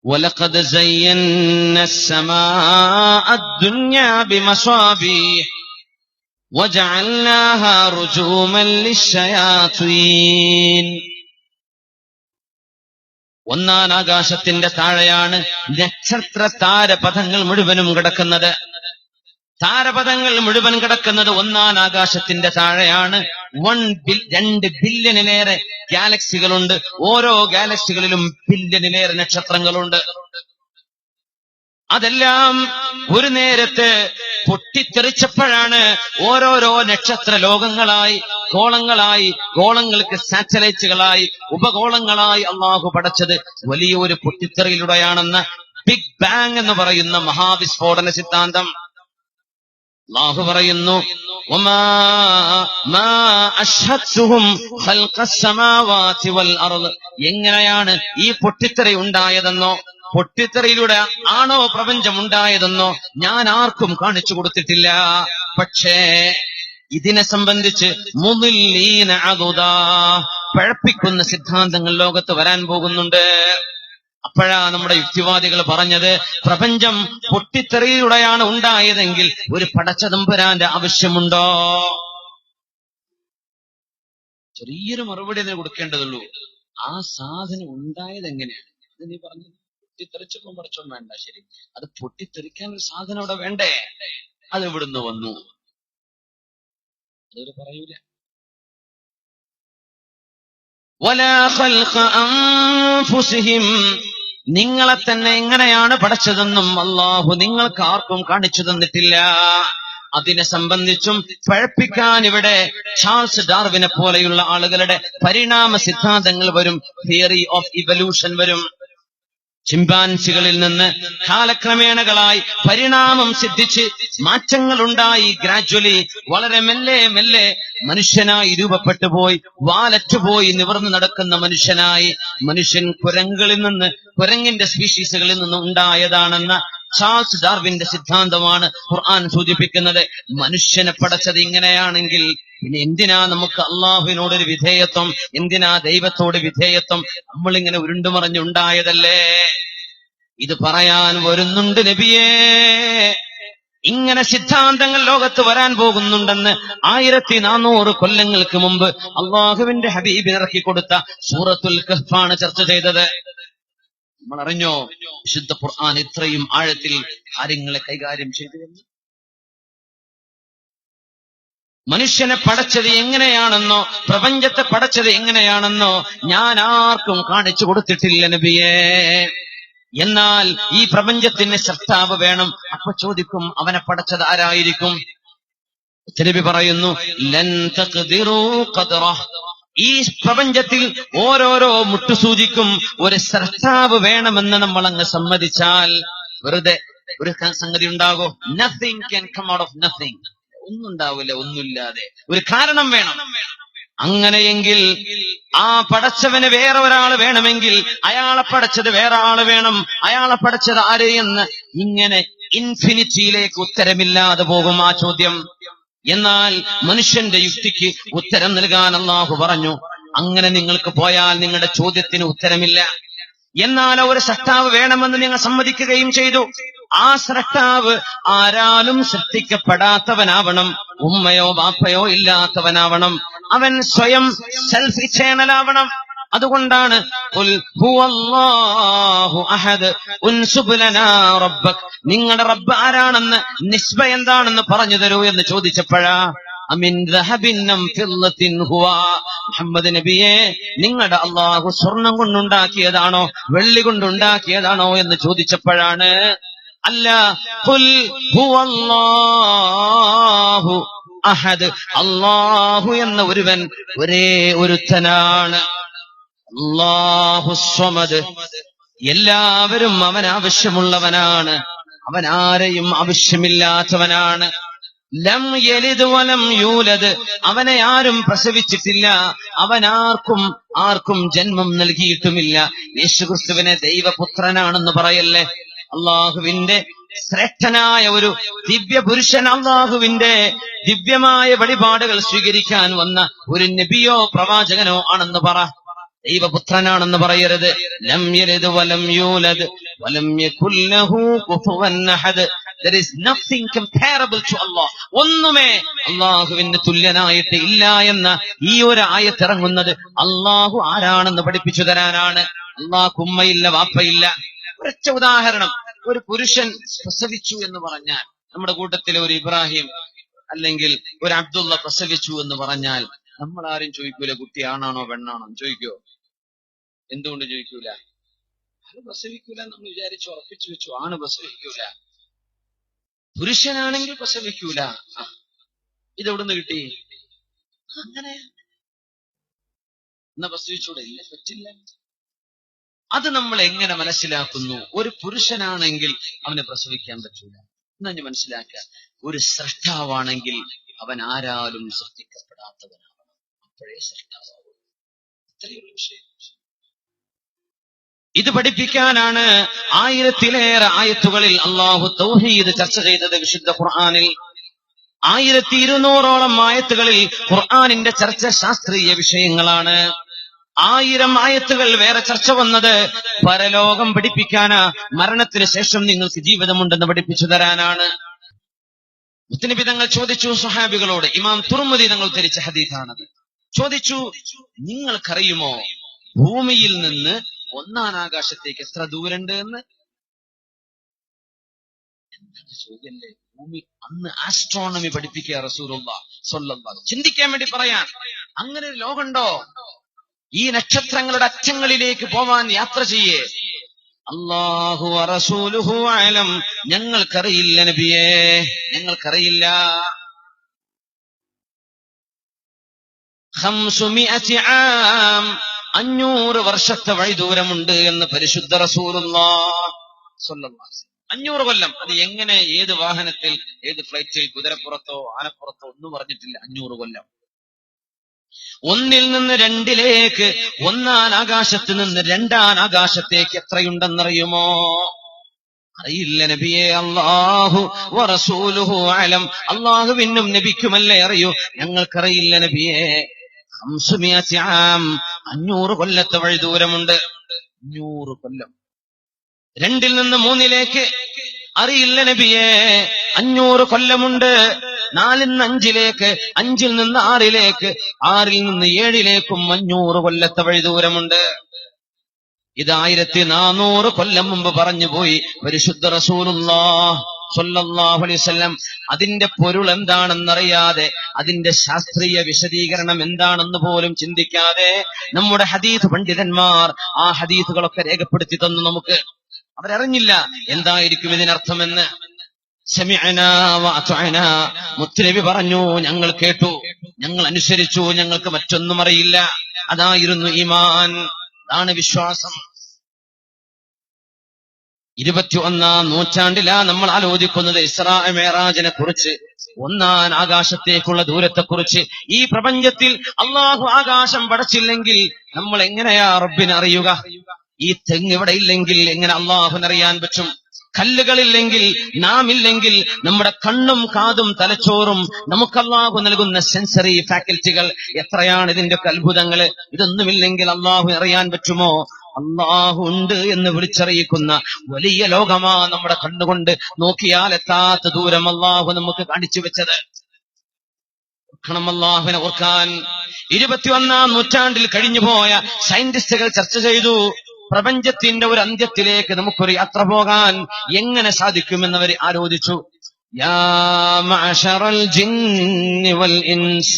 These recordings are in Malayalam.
وَلَقَدْ زَيَّنَّا السَّمَاءَ الدُّنْيَا بِمَصَابِيحَ وَجَعَلْنَاهَا رُجُومًا لِلشَّيَاطِينِ. ഒന്നാം ആകാശത്തിന്റെ താഴെയാണ് നക്ഷത്ര താരപഥങ്ങൾ മുഴുവനും കിടക്കുന്നത്. താരപഥങ്ങൾ മുഴുവൻ കിടക്കുന്നത് ഒന്നാം ആകാശത്തിന്റെ താഴെയാണ്. 2 ബില്യണിലേറെ ഗാലക്സികളുണ്ട്. ഓരോ ഗാലക്സികളിലും ബില്യണിലേറെ നക്ഷത്രങ്ങളുണ്ട്. അതെല്ലാം ഒരു നേരത്ത് പൊട്ടിത്തെറിച്ചപ്പോഴാണ് ഓരോരോ നക്ഷത്ര ലോകങ്ങളായി, ഗോളങ്ങളായി, ഗോളങ്ങൾക്ക് സാറ്റലൈറ്റുകളായി, ഉപഗോളങ്ങളായി അള്ളാഹു പടച്ചത് വലിയൊരു പൊട്ടിത്തെറിയിലൂടെയാണെന്ന ബിഗ് ബാങ് എന്ന് പറയുന്ന മഹാവിസ്ഫോടന സിദ്ധാന്തം. അല്ലാഹു പറയുന്നു, എങ്ങനെയാണ് ഈ പൊട്ടിത്തെറി ഉണ്ടായതെന്നോ, പൊട്ടിത്തെറിയിലൂടെ ആണോ പ്രപഞ്ചം ഉണ്ടായതെന്നോ ഞാൻ ആർക്കും കാണിച്ചു കൊടുത്തിട്ടില്ല. പക്ഷേ ഇതിനെ സംബന്ധിച്ച് പഴപ്പിക്കുന്ന സിദ്ധാന്തങ്ങൾ ലോകത്ത് വരാൻ പോകുന്നുണ്ട്. അപ്പോഴാ നമ്മുടെ യുക്തിവാദികൾ പറഞ്ഞത്, പ്രപഞ്ചം പൊട്ടിത്തെറിയിലൂടെയാണ് ഉണ്ടായതെങ്കിൽ ഒരു പടച്ചതമ്പുരാന്റെ ആവശ്യമുണ്ടോ? ചെറിയൊരു മറുപടി അതിന് കൊടുക്കേണ്ടതുള്ളൂ. ആ സാധനം ഉണ്ടായത് എങ്ങനെയാണ്? അത് നീ പറഞ്ഞത് പൊട്ടിത്തെറിച്ചപ്പോ പടച്ചോൻ വേണ്ട, ശരി, അത് പൊട്ടിത്തെറിക്കാൻ ഒരു സാധനം അവിടെ വേണ്ടേ? അത് എവിടുന്ന് വന്നു? അതൊരു പറയൂല. വലാ ഖൽഖ അൻഫുസിഹിം, നിങ്ങളെ തന്നെ എങ്ങനെയാണ് പടച്ചതെന്നും അല്ലാഹു നിങ്ങൾക്ക് ആർക്കും കാണിച്ചു തന്നിട്ടില്ല. അതിനെ സംബന്ധിച്ചും പഴപ്പിക്കാൻ ഇവിടെ ചാൾസ് ഡാർവിനെ പോലെയുള്ള ആളുകളുടെ പരിണാമ സിദ്ധാന്തങ്ങൾ വരും. തിയറി ഓഫ് ഇവല്യൂഷൻ വരും. ചിമ്പാൻസികളിൽ നിന്ന് കാലക്രമേണകളായി പരിണാമം സിദ്ധിച്ച് മാറ്റങ്ങളുണ്ടായി. ഗ്രാജ്വലി വളരെ മെല്ലെ മെല്ലെ മനുഷ്യനായി രൂപപ്പെട്ടു പോയി, വാലറ്റുപോയി നിവർന്നു നടക്കുന്ന മനുഷ്യനായി. മനുഷ്യൻ കുരങ്ങിന്റെ സ്പീഷീസുകളിൽ നിന്ന് ഉണ്ടായതാണെന്ന ചാൾസ് ഡാർവിന്റെ സിദ്ധാന്തമാണ് ഖുർആൻ സൂചിപ്പിക്കുന്നത്. മനുഷ്യനെ പടച്ചത് ഇങ്ങനെയാണെങ്കിൽ പിന്നെ എന്തിനാ നമുക്ക് അള്ളാഹുവിനോടൊരു വിധേയത്വം? എന്തിനാ ദൈവത്തോട് വിധേയത്വം? നമ്മളിങ്ങനെ ഉരുണ്ടുമറിഞ്ഞുണ്ടായതല്ലേ. ഇത് പറയാൻ വരുന്നുണ്ട് നബിയേ. ഇങ്ങനെ സിദ്ധാന്തങ്ങൾ ലോകത്ത് വരാൻ പോകുന്നുണ്ടെന്ന് 1400 കൊല്ലങ്ങൾക്ക് മുമ്പ് അള്ളാഹുവിന്റെ ഹബീബിന് ഇറക്കി കൊടുത്ത സൂറത്തുൽ കഹ്ഫാണ് ചർച്ച ചെയ്തത്. നമ്മൾ അറിഞ്ഞോ വിശുദ്ധ ഖുർആൻ ഇത്രയും ആഴത്തിൽ കാര്യങ്ങളെ കൈകാര്യം ചെയ്തു എന്ന്? മനുഷ്യനെ പടച്ചത് എങ്ങനെയാണെന്നോ, പ്രപഞ്ചത്തെ പടച്ചത് എങ്ങനെയാണെന്നോ ഞാൻ ആർക്കും കാണിച്ചു കൊടുത്തിട്ടില്ല നബിയേ. എന്നാൽ ഈ പ്രപഞ്ചത്തിന് സൃഷ്ടാവ് വേണം. അപ്പൊ ചോദിക്കും, അവനെ പടച്ചത് ആരായിരിക്കും? നബി പറയുന്നു, ലൻ തഖ്ദിറൂ ഖദ്റഹ്, ഈ പ്രപഞ്ചത്തിൽ ഓരോരോ മുട്ടുസൂചിക്കും ഒരു സൃഷ്ടാവ് വേണമെന്ന് നമ്മൾ അങ്ങ് സമ്മതിച്ചാൽ വെറുതെ ഒരു സംഗതി ഉണ്ടാകോ? Nothing can come out of nothing. ഒന്നും ഉണ്ടാവില്ല ഒന്നുമില്ലാതെ. ഒരു കാരണം വേണം. അങ്ങനെയെങ്കിൽ ആ പടച്ചവന് വേറെ ഒരാൾ വേണമെങ്കിൽ അയാളെ പടച്ചത് വേറെ ആള് വേണം. അയാളെ പടച്ചത് ആര് എന്ന് ഇങ്ങനെ ഇൻഫിനിറ്റിയിലേക്ക് ഉത്തരമില്ലാതെ പോകും ആ ചോദ്യം. എന്നാൽ മനുഷ്യന്റെ യുക്തിക്ക് ഉത്തരം നൽകാൻ അല്ലാഹു പറഞ്ഞു, അങ്ങനെ നിങ്ങൾക്ക് പോയാൽ നിങ്ങളുടെ ചോദ്യത്തിന് ഉത്തരമില്ല. എന്നാൽ ഒരു സൃഷ്ടാവ് വേണമെന്ന് നിങ്ങൾ സമ്മതിക്കുകയും ചെയ്തു. ആ സൃഷ്ടാവ് ആരാലും സൃഷ്ടിക്കപ്പെടാത്തവനാവണം, ഉമ്മയോ ബാപ്പയോ ഇല്ലാത്തവനാവണം. അവൻ സ്വയം സെൽഫ് ഇച്ഛേണലാവണം. അതുകൊണ്ടാണ് നിങ്ങളുടെ റബ്ബ് ആരാണെന്ന്, നിസ്ബ എന്താണെന്ന് പറഞ്ഞു തരൂ എന്ന് ചോദിച്ചപ്പോഴാ മുഹമ്മദ് നബിയെ, നിങ്ങളുടെ അള്ളാഹു സ്വർണം കൊണ്ടുണ്ടാക്കിയതാണോ വെള്ളി കൊണ്ടുണ്ടാക്കിയതാണോ എന്ന് ചോദിച്ചപ്പോഴാണ് അല്ല, ഖുൽ ഹുവല്ലാഹു അഹദ്, അല്ലാഹു എന്ന ഒരുവൻ ഒരേ ഒരുത്തനാണ്. അല്ലാഹു സ്വമദ്, എല്ലാവരും അവൻ ആവശ്യമുള്ളവനാണ്, അവൻ ആരെയും ആവശ്യമില്ലാത്തവനാണ്. ലം യലിദ് വലം യൂലദ്, അവനെ ആരും പ്രസവിച്ചിട്ടില്ല, അവൻ ആർക്കും ജന്മം നൽകിയിട്ടുമില്ല. യേശുക്രിസ്തുവിനെ ദൈവപുത്രനാണെന്ന് പറയല്ലേ. അള്ളാഹുവിന്റെ ശ്രേഷ്ഠനായ ഒരു ദിവ്യ പുരുഷൻ, അള്ളാഹുവിന്റെ ദിവ്യമായ വഴിപാടുകൾ സ്വീകരിക്കാൻ വന്ന ഒരു നബിയോ പ്രവാചകനോ ആണെന്ന് പറ. ദൈവപുത്രനാണെന്ന് പറയരുത്. ലം യലിദ് വലം യൂലദ് വലം യകുൽ ലഹു കുഫുവൻ അഹദ്. There is nothing comparable to Allah. ഒന്നുമേ അള്ളാഹുവിന് തുല്യനായിട്ട് ഇല്ല എന്ന ഈ ഒരു ആയത്ത് ഇറങ്ങുന്നത് അള്ളാഹു ആരാണെന്ന് പഠിപ്പിച്ചു തരാനാണ്. അള്ളാഹ് ഉമ്മയില്ല, വാപ്പയില്ല. ഒരൊറ്റ ഉദാഹരണം, ഒരു പുരുഷൻ പ്രസവിച്ചു എന്ന് പറഞ്ഞാൽ, നമ്മുടെ കൂട്ടത്തിലെ ഒരു ഇബ്രാഹിം അല്ലെങ്കിൽ ഒരു അബ്ദുള്ള പ്രസവിച്ചു എന്ന് പറഞ്ഞാൽ നമ്മൾ ആരും ചോദിക്കൂല കുട്ടി ആണാണോ പെണ്ണാണോ ചോദിക്കോ? എന്തുകൊണ്ട് ചോദിക്കൂല? അത് പ്രസവിക്കൂല നമ്മൾ വിചാരിച്ചു ഉറപ്പിച്ചു വെച്ചു, ആണ് പ്രസവിക്കൂല. പുരുഷനാണെങ്കിൽ പ്രസവിക്കൂല. ഇതെവിടുന്ന് കിട്ടി? അങ്ങനെ എന്നാ പ്രസവിച്ചൂടെ? ഇല്ല, പറ്റില്ല. അത് നമ്മൾ എങ്ങനെ മനസ്സിലാക്കുന്നു? ഒരു പുരുഷനാണെങ്കിൽ അവനെ പ്രസവിക്കാൻ പറ്റൂല എന്നാ ഞാൻ മനസ്സിലാക്കുക. ഒരു സൃഷ്ടാവാണെങ്കിൽ അവൻ ആരാലും സൃഷ്ടിക്കപ്പെടാത്തവനാവണം, അപ്പോഴേ സൃഷ്ടാവാകും. ഇത്രയുള്ള വിഷയം. ഇത് പഠിപ്പിക്കാനാണ് 1000-ലേറെ ആയത്തുകളിൽ അള്ളാഹു തൗഹീദ് ചർച്ച ചെയ്തത്. വിശുദ്ധ ഖുർആനിൽ 1200-ഓളം ആയത്തുകളിൽ ഖുർആനിന്റെ ചർച്ച ശാസ്ത്രീയ വിഷയങ്ങളാണ്. 1000 ആയത്തുകൾ വേറെ ചർച്ച വന്നത് പരലോകം പഠിപ്പിക്കാനാ, മരണത്തിന് ശേഷം നിങ്ങൾക്ക് ജീവിതമുണ്ടെന്ന് പഠിപ്പിച്ചു തരാനാണ്. മുത്തനബി തങ്ങൾ ചോദിച്ചു സ്വഹാബികളോട്, ഇമാം തുർമുദി തങ്ങൾ ഉദ്ധരിച്ച ഹദീസാണത്. ചോദിച്ചു, നിങ്ങൾക്കറിയുമോ ഭൂമിയിൽ നിന്ന് 1-ാം ആകാശത്തേക്ക് എത്ര ദൂരണ്ട് എന്ന്? ചോദ്യല്ലേ? ഭൂമി അന്ന് ആസ്ട്രോണമി പഠിപ്പിക്കുക റസൂലുള്ളാഹി സ്വല്ലല്ലാഹു അലൈഹി വസല്ലം. ചിന്തിക്കാൻ വേണ്ടി പറയാൻ, അങ്ങനെ ഒരു ലോകമുണ്ടോ? ഈ നക്ഷത്രങ്ങളുടെ അറ്റങ്ങളിലേക്ക് പോവാൻ യാത്ര ചെയ്യേ. അല്ലാഹു വറസൂലുഹു അലം, ഞങ്ങൾക്കറിയില്ല നബിയേ, ഞങ്ങൾക്കറിയില്ല. 500 ആം, 500 വർഷത്തെ വഴിദൂരമുണ്ട് എന്ന് പരിശുദ്ധ റസൂലുള്ളാഹി സ്വല്ലല്ലാഹു അലൈഹി വസല്ലം. 500 കൊല്ലം. അത് എങ്ങനെ, ഏത് വാഹനത്തിൽ, ഏത് ഫ്ലൈറ്റിൽ, കുതിരപ്പുറത്തോ ആനപ്പുറത്തോ ഒന്നും പറഞ്ഞിട്ടില്ല. 500 കൊല്ലം. 1-ൽ നിന്ന് 2-ലേക്ക്, 1-ാം ആകാശത്ത് നിന്ന് 2-ാം ആകാശത്തേക്ക് എത്രയുണ്ടെന്നറിയുമോ? അറിയില്ല നബിയെ. അല്ലാഹു വറസൂലുഹു അലം, അല്ലാഹുവിനും നബിക്കുമല്ലേ അറിയൂ, ഞങ്ങൾക്കറിയില്ല നബിയെ. 500 ആം, 500 കൊല്ലത്തെ വഴി ദൂരമുണ്ട്. 500 കൊല്ലം. 2-ൽ നിന്ന് 3-ലേക്ക് അറിയില്ല നബിയെ, 500 കൊല്ലമുണ്ട്. 4-ൽ നിന്ന് 5-ലേക്ക്, 5-ൽ നിന്ന് 6-ലേക്ക്, 6-ൽ നിന്ന് 7-ലേക്കും 500 കൊല്ലത്തെ വഴി ദൂരമുണ്ട്. ഇത് 1400 കൊല്ലം മുമ്പ് പറഞ്ഞുപോയി പരിശുദ്ധ റസൂലുള്ളാഹി സ്വല്ലല്ലാഹു അലൈഹി വസല്ലം. അതിന്റെ പൊരുൾ എന്താണെന്നറിയാതെ, അതിന്റെ ശാസ്ത്രീയ വിശദീകരണം എന്താണെന്ന് പോലും ചിന്തിക്കാതെ നമ്മുടെ ഹദീസ് പണ്ഡിതന്മാർ ആ ഹദീസുകളൊക്കെ രേഖപ്പെടുത്തി തന്നു നമുക്ക്. അവരറിഞ്ഞില്ല എന്തായിരിക്കും ഇതിനർത്ഥമെന്ന്. സമിഅനാ വഅതഅനാ, മുത്തനബി പറഞ്ഞു, ഞങ്ങൾ കേട്ടു, ഞങ്ങൾ അനുസരിച്ചു, ഞങ്ങൾക്ക് മറ്റൊന്നും അറിയില്ല. അതായിരുന്നു ഈമാൻ, അതാണ് വിശ്വാസം. 21-ാം നൂറ്റാണ്ടിലാ നമ്മൾ ആലോചിക്കുന്നത് ഇസ്രാ മിഅ്റാജിനെ കുറിച്ച്, 1-ാം ആകാശത്തേക്കുള്ള ദൂരത്തെക്കുറിച്ച്. ഈ പ്രപഞ്ചത്തിൽ അള്ളാഹു ആകാശം പടച്ചില്ലെങ്കിൽ നമ്മൾ എങ്ങനെയാ റബ്ബിനെ അറിയുക? ഈ തെങ്ങ് ഇവിടെ ഇല്ലെങ്കിൽ എങ്ങനെ അള്ളാഹുവിനറിയാൻ പറ്റും? കല്ലുകളില്ലെങ്കിൽ, നാം ഇല്ലെങ്കിൽ, നമ്മുടെ കണ്ണും കാതും തലച്ചോറും നമുക്ക് അള്ളാഹു നൽകുന്ന സെൻസറി ഫാക്കൽറ്റികൾ എത്രയാണ്, ഇതിന്റെ ഒക്കെ അത്ഭുതങ്ങള്. ഇതൊന്നുമില്ലെങ്കിൽ അള്ളാഹു അറിയാൻ പറ്റുമോ? അള്ളാഹു ഉണ്ട് എന്ന് വിളിച്ചറിയിക്കുന്ന വലിയ ലോകമാ നമ്മുടെ കണ്ണുകൊണ്ട് നോക്കിയാൽ എത്താത്ത ദൂരം അള്ളാഹു നമുക്ക് കാണിച്ചു വെച്ചത്. അള്ളാഹുവിനെ ഓർക്കാൻ 21-ാം നൂറ്റാണ്ടിൽ കഴിഞ്ഞുപോയ സയന്റിസ്റ്റുകൾ ചർച്ച ചെയ്തു, പ്രപഞ്ചത്തിന്റെ ഒരു അന്ത്യത്തിലേക്ക് നമുക്കൊരു യാത്ര പോകാൻ എങ്ങനെ സാധിക്കുമെന്നവർ ആലോചിച്ചു. യാ മഅശറൽ ജിന്നി വൽ ഇൻസ്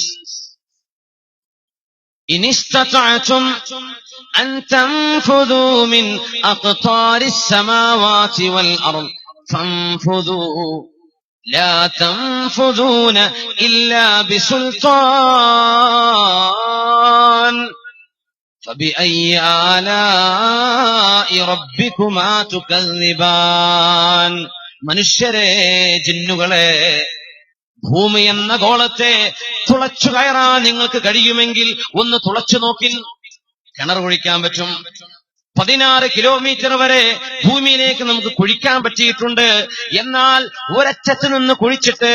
ഇൻ ഇസ്തതഅതും അൻ തൻഫുദൂ മിൻ അഖ്താരിസ് സമാവാതി വൽ അർദ് ഫൻഫുദൂ ലാ തൻഫുദൂന ഇല്ലാ ബിസുൽത്താൻ فبأي آلاء ربكما تكذبان. മനുഷ്യരെ, ജിന്നുകളെ, ഭൂമി എന്ന ഗോളത്തെ തുളച്ചു കയറാൻ നിങ്ങൾക്ക് കഴിയുമെങ്കിൽ ഒന്ന് തുളച്ചു നോക്കിൻ. കിണർ കുഴിക്കാൻ പറ്റും. 16 കിലോമീറ്റർ വരെ ഭൂമിയിലേക്ക് നമുക്ക് കുഴിക്കാൻ പറ്റിയിട്ടുണ്ട്. എന്നാൽ ഒരറ്റത്ത് നിന്ന് കുഴിച്ചിട്ട്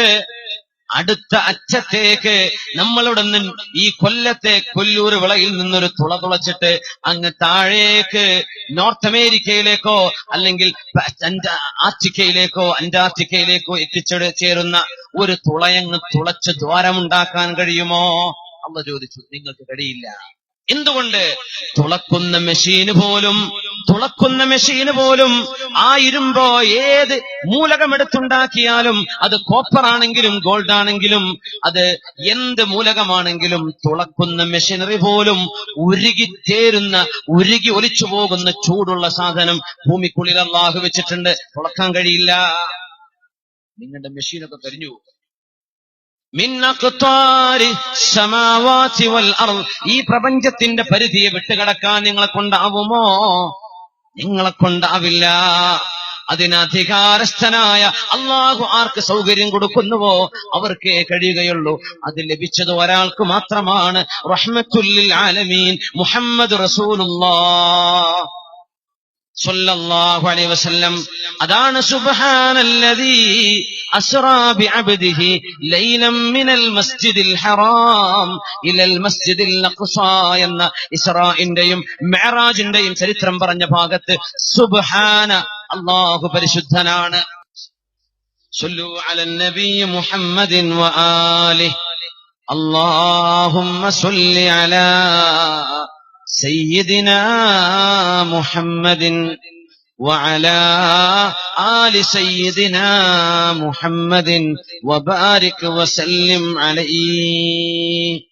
അടുത്ത അറ്റത്തേക്ക് നമ്മളിവിടെ നിന്ന് ഈ കൊല്ലത്തെ കൊല്ലൂർ വിളയിൽ നിന്നൊരു തുള തുളച്ചിട്ട് അങ്ങ് താഴേക്ക് നോർത്ത് അമേരിക്കയിലേക്കോ അല്ലെങ്കിൽ ആർട്ടിക്കയിലേക്കോ അന്റാർട്ടിക്കയിലേക്കോ ചേരുന്ന ഒരു തുളയങ്ങ് തുളച്ച് ദ്വാരമുണ്ടാക്കാൻ കഴിയുമോ? അള്ളാഹു ചോദിച്ചു, നിങ്ങൾക്ക് കഴിയില്ല. എന്തുകൊണ്ട്? തുളക്കുന്ന മെഷീന് പോലും ആ ഇരുമ്പോ ഏത് മൂലകമെടുത്തുണ്ടാക്കിയാലും, അത് കോപ്പർ ആണെങ്കിലും ഗോൾഡ് ആണെങ്കിലും അത് എന്ത് മൂലകമാണെങ്കിലും, തുളക്കുന്ന മെഷീനറി പോലും ഉരുകി ഒലിച്ചു പോകുന്ന ചൂടുള്ള സാധനം ഭൂമിക്കുള്ളിൽ അല്ലാഹു വെച്ചിട്ടുണ്ട്. തുളക്കാൻ കഴിയില്ല. നിങ്ങളുടെ മെഷീനൊക്കെ കരിഞ്ഞു. ഈ പ്രപഞ്ചത്തിന്റെ പരിധിയെ വിട്ടുകിടക്കാൻ നിങ്ങളെ കൊണ്ടാവുമോ? നിങ്ങളെ കൊണ്ടാവില്ല. അതിനധികാരസ്ഥനായ അല്ലാഹു ആർക്ക് സൗകര്യം കൊടുക്കുന്നുവോ അവർക്കേ കഴിയുകയുള്ളൂ. അത് ലഭിച്ചത് ഒരാൾക്ക് മാത്രമാണ്, റഹ്മത്തുൽ ആലമീൻ മുഹമ്മദ് റസൂലുള്ളാഹ് സ്വല്ലല്ലാഹു അലൈഹി വസല്ലം. അതാണ് സുബ്ഹാനല്ലദീ അസ്റാ ബിഅബ്ദിഹി ലൈലൻ മിനൽ മസ്ജിദിൽ ഹറാം ഇലൽ മസ്ജിദിൽ അഖ്സാ എന്ന ഇസ്റാഇന്റെയും മിഅ്റാജിന്റെയും ചരിത്രം പറഞ്ഞ ഭാഗത്ത് സുബ്ഹാന, അല്ലാഹു പരിശുദ്ധനാണ്. സ്വല്ലു അലൻ നബി മുഹമ്മദിൻ വആലിഹി. അല്ലാഹുമ്മ സ്വല്ലി അലാ سيدنا محمد وعلى آل سيدنا محمد وبارك وسلم عليه.